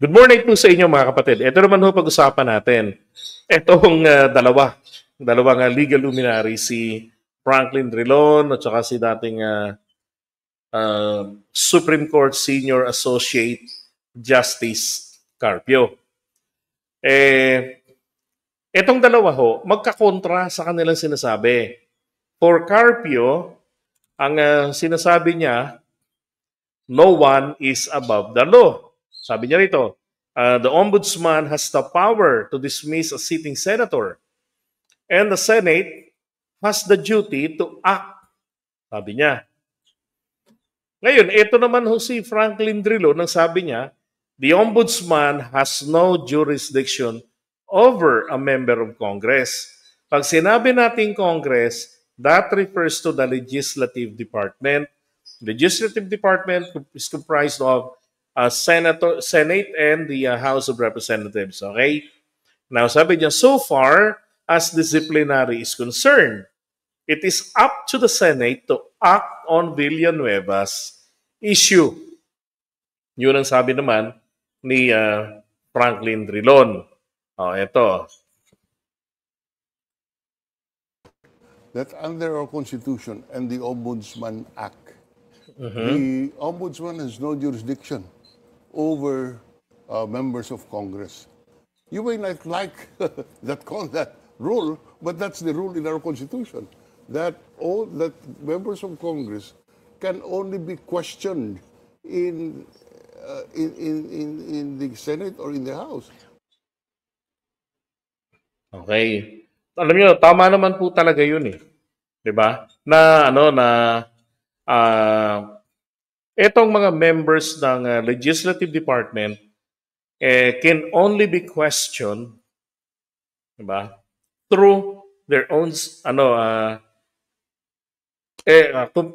Good morning po sa inyo mga kapatid. Ito naman ho pag-usapan natin. Itong dalawang legal luminary, si Franklin Drilon at saka si dating Supreme Court Senior Associate Justice Carpio. Itong dalawa ho, magkakontra sa kanilang sinasabi. For Carpio, ang sinasabi niya, no one is above the law. Sabi niya rito, the ombudsman has the power to dismiss a sitting senator and the Senate has the duty to act. Sabi niya. Ngayon, ito naman ho si Franklin Drilon, nang sabi niya, the ombudsman has no jurisdiction over a member of Congress. Pag sinabi natin Congress, that refers to the legislative department. The legislative department is comprised of Senate and the House of Representatives. Okay? Now, sabi niya, so far as disciplinary is concerned, it is up to the Senate to act on Villanueva's issue. Yun ang sabi naman ni Franklin Drilon. Ito. That under our Constitution and the Ombudsman Act, the Ombudsman has no jurisdiction over members of Congress. You may not like that rule, but that's the rule in our Constitution. That members of Congress can only be questioned in the Senate or in the House. Okay. Alam niyo, tama naman po talaga 'yun eh. 'Di ba? Etong mga members ng legislative department can only be questioned, 'di ba? Through their own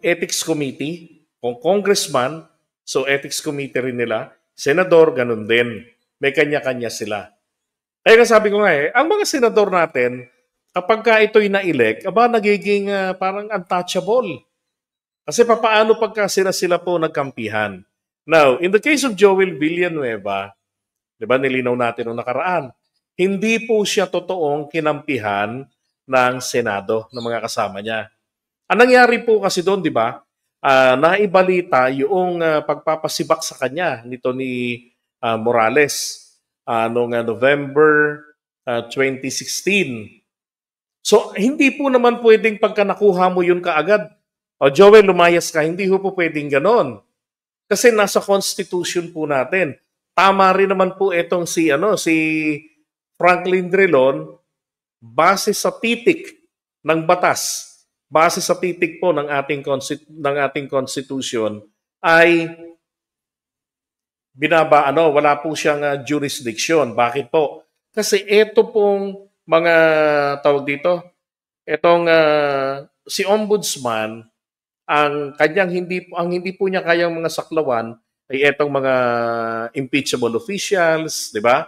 ethics committee, kung congressman, so ethics committee rin nila, senador ganun din. May kanya-kanya sila. Kaya sabi ko nga ang mga senador natin, kapag ka ito'y na-elect, nagiging parang untouchable. Kasi papaano pagka sila po nagkampihan? Now, in the case of Joel Villanueva, di ba nilinaw natin noong nakaraan, hindi po siya totoong kinampihan ng Senado, ng mga kasama niya. Ang nangyari po kasi doon, di ba, naibalita yung pagpapasibak sa kanya nito ni Morales noong November 2016. So, hindi po naman pwedeng pagka nakuha mo yun kaagad, Joel, lumayas ka, hindi po pwedeng ganon. Kasi nasa Constitution po natin. Tama rin naman po itong si Franklin Drilon, base sa titik ng batas, base sa titik po ng ating Constitution, ay wala po siyang jurisdiction. Bakit po? Kasi ito pong mga tawag dito, itong si Ombudsman, ang hindi po niya kayang mga saklawan ay etong mga impeachable officials, di ba?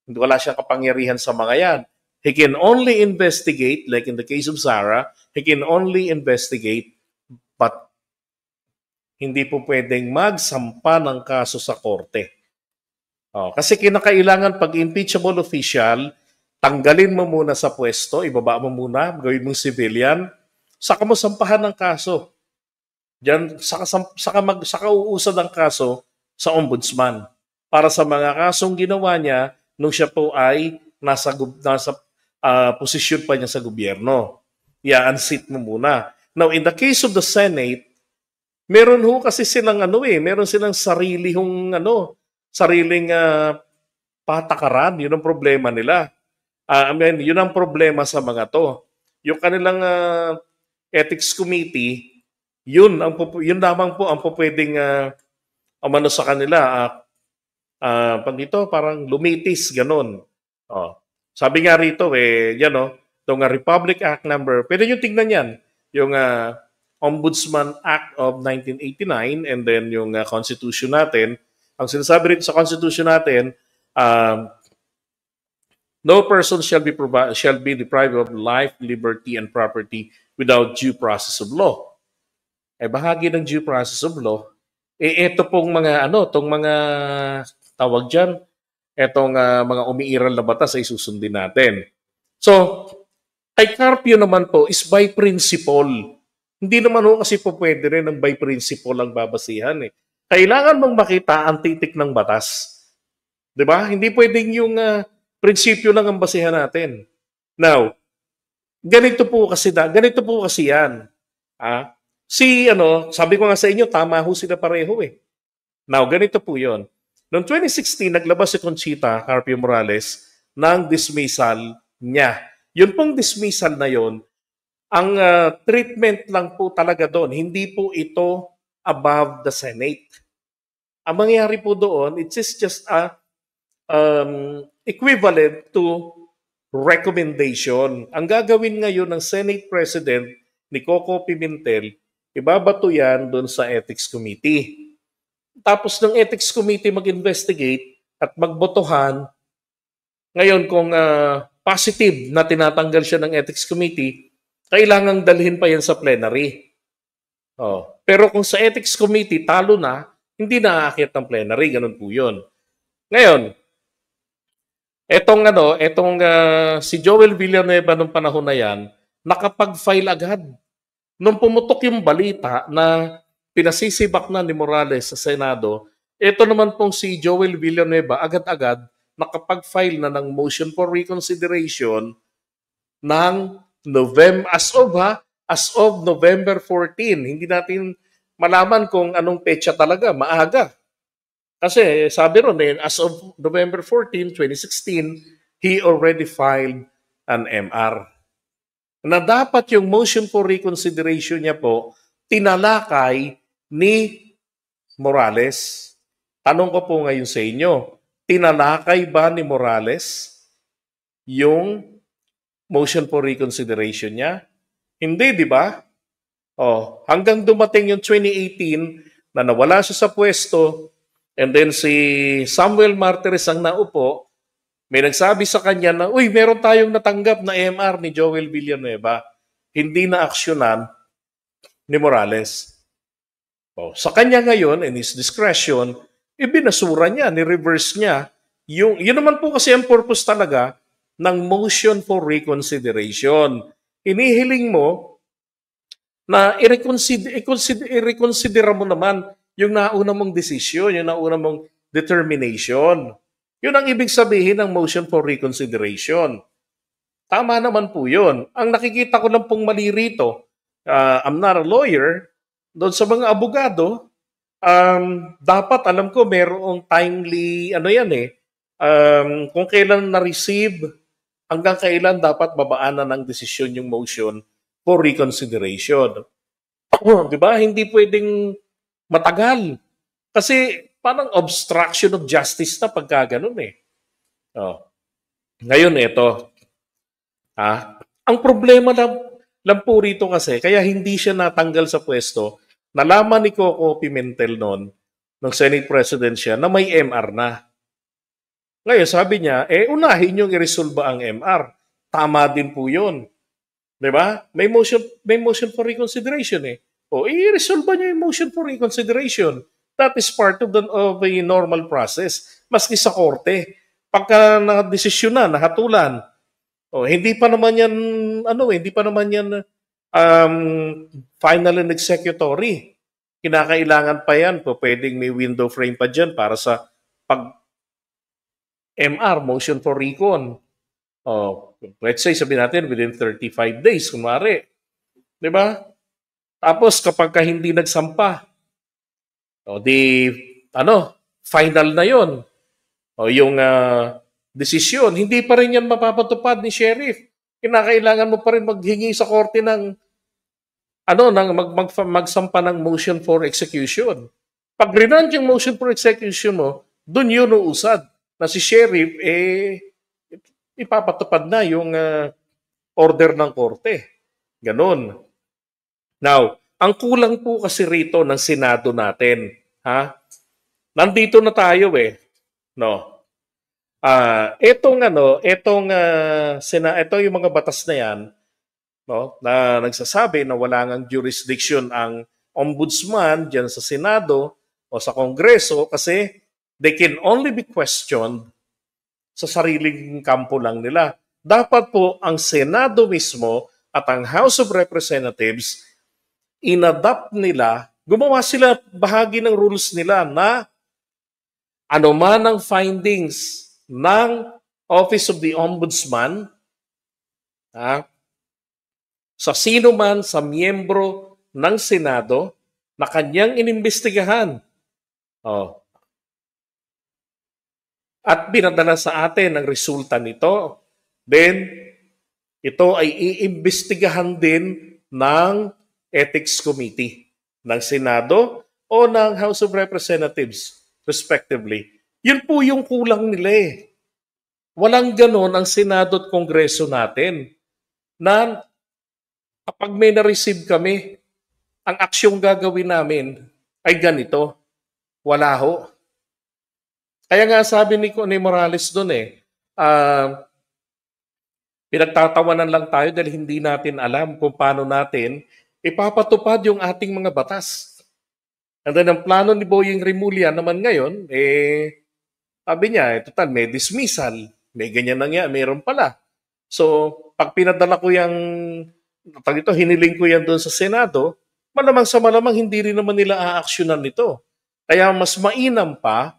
Wala siyang kapangyarihan sa mga yan. He can only investigate, like in the case of Sarah, he can only investigate, but hindi po pwedeng magsampa ng kaso sa korte. Kasi kinakailangan pag impeachable official, tanggalin mo muna sa pwesto, ibaba mo muna, gawin mong civilian, saka mo sampahan ng kaso. Diyan, saka uusad ang kaso sa ombudsman para sa mga kasong ginawa niya nung siya po ay nasa posisyon pa niya sa gobyerno. I-unseat mo muna. Now, in the case of the Senate, meron ho kasi silang meron silang sariling patakaran. Yun ang problema nila. Yun ang problema sa mga to. Yung kanilang ethics committee, yun lamang po ang pwedeng sa kanila. Parang lumitis, ganun. Sabi nga rito, itong Republic Act number, pwede nyo tignan yan, yung Ombudsman Act of 1989 and then yung Constitution natin. Ang sinasabi rito sa Constitution natin, no person shall be deprived of life, liberty, and property without due process of law. Bahagi ng due process of law, ito pong mga tawag dyan, etong mga umiiral na batas ay susundin natin. So, kay Carpio naman po is by principle. Hindi naman ho kasi po pwede rin ng by principle ang babasihan eh. Kailangan mong makita ang titik ng batas. 'Di ba? Hindi pwedeng yung prinsipyo lang ang basihan natin. Now, ganito po kasi yan. Sabi ko nga sa inyo, tama ho sila pareho eh. Now, ganito po 'yon. Noong 2016, naglabas si Conchita Carpio Morales ng dismissal niya. Yun pong dismissal na yon, ang treatment lang po talaga doon, hindi po ito above the Senate. Ang mangyayari po doon, it is just a equivalent to recommendation. Ang gagawin ngayon ng Senate President ni Coco Pimentel, ibabato yan doon sa Ethics Committee. Tapos ng Ethics Committee mag-investigate at magbotohan. Ngayon kung positive na tinatanggal siya ng Ethics Committee, kailangang dalhin pa yan sa plenary. Pero kung sa Ethics Committee talo na, hindi na aakyat ng plenary, ganun po 'yon. Ngayon, etong si Joel Villanueva nung panahon na yan, nakapag-file agad. Nung pumutok yung balita na pinasisibak na ni Morales sa Senado, ito naman pong si Joel Villanueva agad-agad nakapag-file na ng motion for reconsideration ng as of November 14. Hindi natin malaman kung anong petsa talaga, maaga. Kasi sabi ron as of November 14, 2016, he already filed an MR. Na dapat yung motion for reconsideration niya po, tinalakay ni Morales. Tanong ko po ngayon sa inyo, tinalakay ba ni Morales yung motion for reconsideration niya? Hindi, di ba? Hanggang dumating yung 2018 na nawala siya sa pwesto, and then si Samuel Martires ang naupo, may nagsabi sa kanya na, uy, meron tayong natanggap na MR ni Joel Villanueva. Hindi na aksyonan ni Morales. Sa kanya ngayon, in his discretion, ibinasura niya, ni-reverse niya. Yun naman po kasi ang purpose talaga ng motion for reconsideration. Inihiling mo na i-reconsider mo naman yung nauna mong desisyon, yung nauna mong determination. Yun ang ibig sabihin ng motion for reconsideration. Tama naman po yun. Ang nakikita ko lang pong mali rito, I'm not a lawyer, doon sa mga abogado, dapat alam ko merong timely, kung kailan na-receive, hanggang kailan dapat babaanan ng desisyon yung motion for reconsideration. Di ba? Hindi pwedeng matagal. Kasi parang obstruction of justice na pagka ganun eh. Ngayon, ito. Ang problema lang po rito kasi, kaya hindi siya natanggal sa pwesto, nalaman ni Coco Pimentel noon, ng Senate President siya, na may MR na. Ngayon, sabi niya, unahin yung i-resolve ang MR. Tama din po yun. Diba? May motion for reconsideration eh. I-resolve niyo yung motion for reconsideration. That is part of a normal process. Maski sa korte. Pagka na-desisyon na, nahatulan, hindi pa naman yan, final and executory. Kinakailangan pa yan. Pwedeng may window frame pa dyan para sa MR, motion for recon. Let's say, sabihin natin, within 35 days, kunwari. Diba? Tapos, kapag hindi nagsampa, final na yon. Yung desisyon, hindi pa rin yan mapapatupad ni sheriff. Kinakailangan mo pa rin maghingi sa korte ng magsampa ng motion for execution. Pag rinant yung motion for execution mo, dun yun uusad na si sheriff, ipapatupad na yung order ng korte. Ganon. Now, ang kulang po kasi rito ng Senado natin, nandito na tayo eh. No. Ito yung mga batas na yan, no, na nagsasabi na wala ngang jurisdiction ang ombudsman diyan sa Senado o sa Kongreso kasi they can only be questioned sa sariling kampo lang nila. Dapat po ang Senado mismo at ang House of Representatives, inadapt nila, gumawa sila bahagi ng rules nila na anuman ang findings ng Office of the Ombudsman, sa sino man sa miyembro ng Senado na kanyang inimbestigahan. At pinadala sa atin ang resulta nito. Then, ito ay iimbestigahan din ng Ethics Committee ng Senado o ng House of Representatives, respectively. Yun po yung kulang nila eh. Walang ganon ang Senado at Kongreso natin na kapag may na-receive kami, ang aksyong gagawin namin ay ganito. Wala ho. Kaya nga sabi ni Morales doon pinagtatawanan lang tayo dahil hindi natin alam kung paano natin ipapatupad yung ating mga batas. And then ang plano ni Boying Rimulya naman ngayon, sabi niya, total, may dismissal, may ganyan na nga, mayroon pala. So, pag pinadala ko hiniling ko yan doon sa Senado, malamang sa malamang hindi rin naman nila aaksyonan nito. Kaya mas mainam pa,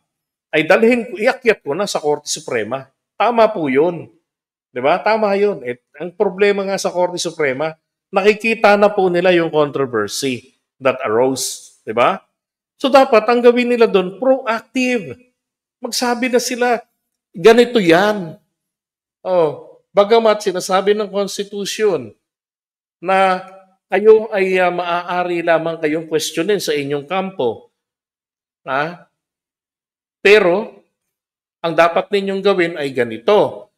ay iakyat ko na sa Korte Suprema. Tama po yun. Diba? Tama yun. Ang problema nga sa Korte Suprema, nakikita na po nila yung controversy that arose. Diba? So dapat ang gawin nila doon, proactive. Magsabi na sila, ganito yan. Bagamat sinasabi ng Constitution na kayo ay maaari lamang kayong questionin sa inyong kampo. Pero, ang dapat ninyong gawin ay ganito.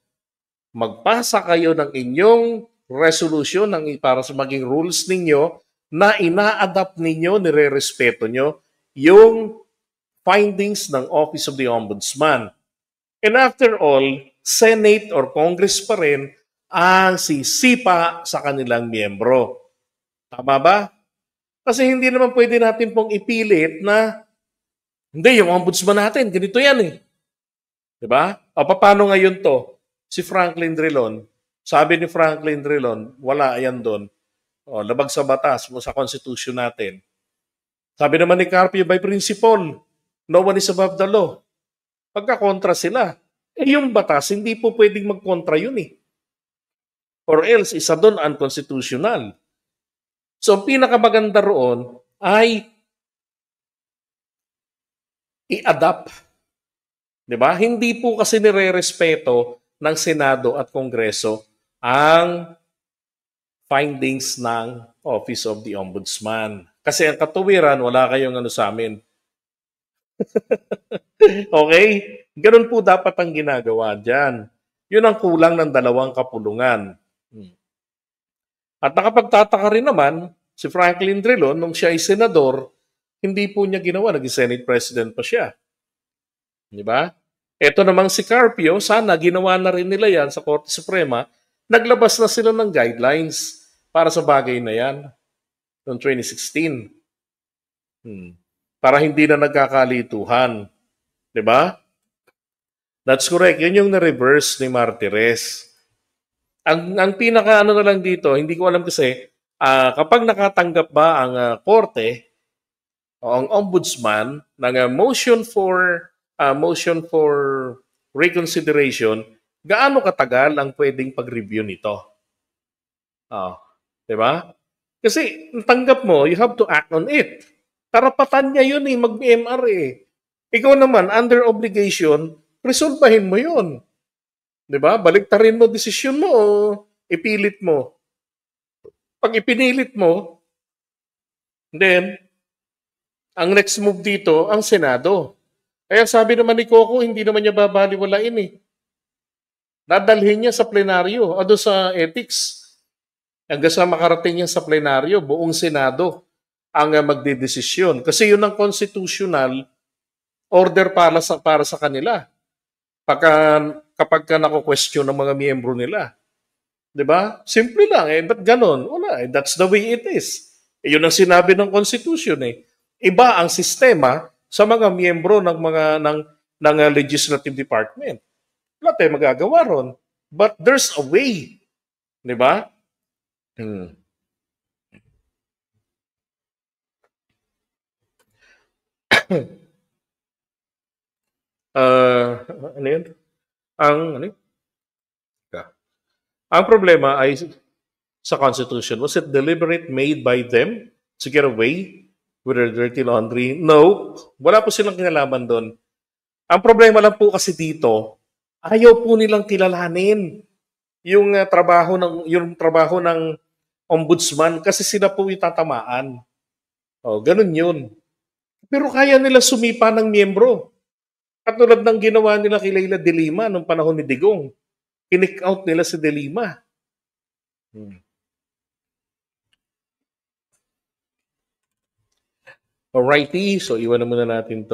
Magpasa kayo ng inyong resolution para sa maging rules ninyo na ina-adapt ninyo, nire-respeto nyo yung findings ng Office of the Ombudsman. And after all, Senate or Congress pa rin ang sisipa sa kanilang miyembro. Tama ba? Kasi hindi naman pwede natin pong ipilit na hindi, yung ombudsman natin, ganito yan eh. Diba? Paano ngayon to? Si Franklin Drilon, sabi ni Franklin Drilon, wala yan doon. Labag sa batas mo sa Constitution natin. Sabi naman ni Carpio, by principle, no one is above the law. Pagka-kontra sila, yung batas, hindi po pwedeng mag-kontra yun eh. Or else, isa doon unconstitutional. So, ang pinakamaganda roon ay i-adapt. Diba? Hindi po kasi nire-respeto ng Senado at Kongreso ang findings ng Office of the Ombudsman. Kasi ang katuwiran, wala kayong sa amin. Okay? Ganun po dapat ang ginagawa dyan. Yun ang kulang ng dalawang kapulungan. At nakapagtataka rin naman, si Franklin Drilon, nung siya ay senador, hindi po niya ginawa, naging Senate President pa siya. Di ba? Ito namang si Carpio, sana ginawa na rin nila yan sa Korte Suprema, naglabas na sila ng guidelines para sa bagay na yan noong 2016. Para hindi na nagkakalituhan. Di ba? That's correct. Yun yung na-reverse ni Martires. Ang pinaka na lang dito, hindi ko alam kasi, kapag nakatanggap ba ang Korte, o ang Ombudsman ng motion for reconsideration, gaano katagal ang pwedeng pag-review nito? Diba? Kasi tanggap mo, you have to act on it. Karapatan niya yun mag-MR eh. Ikaw naman, under obligation, resolbahin mo yun. Diba? Baliktarin mo desisyon mo o ipilit mo. Pag ipinilit mo, then, ang next move dito, ang Senado. Kaya sabi naman ni Coco, hindi naman niya babaliwalain eh. Dadalhin niya sa plenaryo, sa ethics. Hanggang sa makarating niya sa plenaryo, buong Senado ang magdedesisyon. Kasi yun ang constitutional order para sa kanila. Kapag ka nako-question ng mga miyembro nila. Diba? Simple lang eh. Ba't ganon? Wala eh. That's the way it is. Yun ang sinabi ng Constitution eh. Iba ang sistema sa mga miyembro ng legislative department. wala tayong magagawa ron. But there's a way. Di ba? Ano yun? Ano yun? Ang problema ay sa Constitution, was it deliberate made by them to get away with their dirty laundry? No. Wala po silang kinalaman doon. Ang problema lang po kasi dito, ayaw po nilang kilalanin yung trabaho ng ombudsman kasi sila po itatamaan. Ganun yun. Pero kaya nila sumipa ng miyembro. Katulad ng ginawa nila kay Leila de Lima nung panahon ni Digong. Kinik out nila si de Lima. Alrighty, so iwan na muna natin to.